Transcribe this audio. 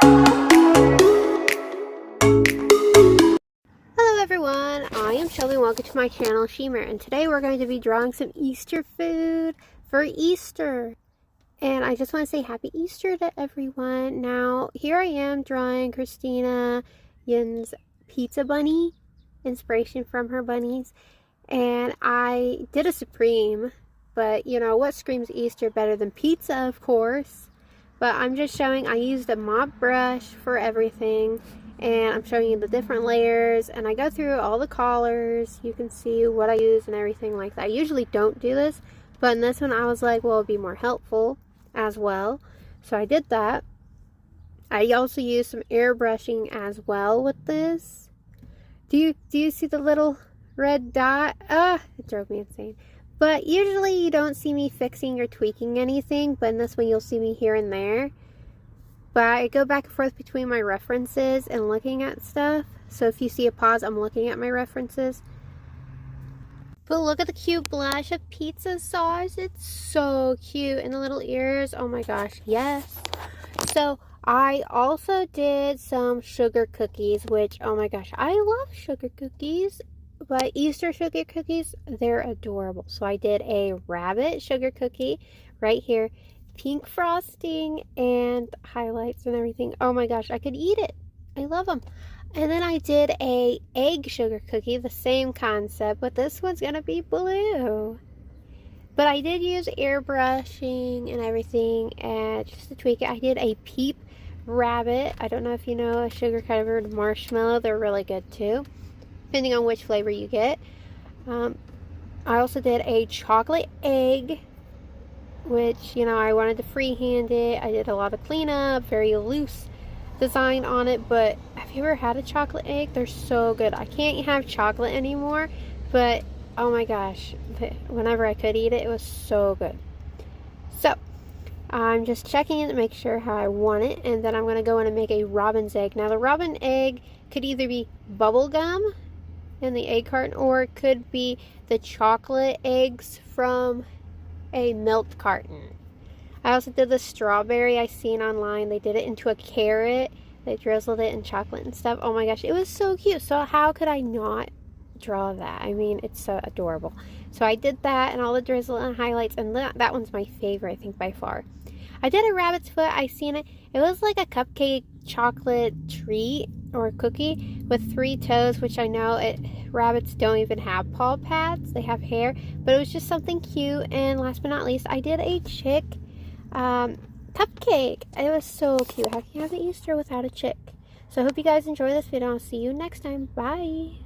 Hello everyone, I am Shelby and welcome to my channel Shimmer, and today we're going to be drawing some Easter food for Easter. And I just want to say happy Easter to everyone. Now here I am drawing Christina Yin's pizza bunny, inspiration from her bunnies. And I did a supreme, but you know what screams Easter better than pizza, of course. But I'm just showing I used a mop brush for everything. And I'm showing you the different layers, and I go through all the colors. You can see what I use and everything like that. I usually don't do this, but in this one I was like, well, it'd be more helpful as well. So I did that. I also used some airbrushing as well with this. Do you see the little red dot? It drove me insane. But usually you don't see me fixing or tweaking anything, but in this one you'll see me here and there. But I go back and forth between my references and looking at stuff. So if you see a pause, I'm looking at my references. But look at the cute blush of pizza sauce. It's so cute. And the little ears. Oh my gosh, yes. So I also did some sugar cookies, which, oh my gosh, I love sugar cookies. But Easter sugar cookies, they're adorable. So I did a rabbit sugar cookie right here. Pink frosting and highlights and everything. Oh my gosh, I could eat it. I love them. And then I did a egg sugar cookie, the same concept, but this one's gonna be blue. But I did use airbrushing and everything, and just to tweak it, I did a peep rabbit. I don't know if you know a sugar covered marshmallow. They're really good too, depending on which flavor you get. I also did a chocolate egg, which, you know, I wanted to freehand it. I did a lot of cleanup, very loose design on it. But have you ever had a chocolate egg? They're so good. I can't have chocolate anymore, but oh my gosh, whenever I could eat it, it was so good. So I'm just checking it to make sure how I want it, and then I'm going to go in and make a robin's egg. Now the robin egg could either be bubble gum in the egg carton, or it could be the chocolate eggs from a milk carton. I also did the strawberry I seen online. They did it into a carrot. They drizzled it in chocolate and stuff. Oh my gosh, it was so cute. So how could I not draw that? I mean, it's so adorable. So I did that and all the drizzle and highlights, and that one's my favorite, I think, by far. I did a rabbit's foot. I seen it. It was like a cupcake chocolate treat or cookie with 3 toes, which I know rabbits don't even have paw pads. They have hair, but it was just something cute. And last but not least, I did a chick cupcake. It was so cute. How can you have an Easter without a chick? So I hope you guys enjoy this video. I'll see you next time. Bye.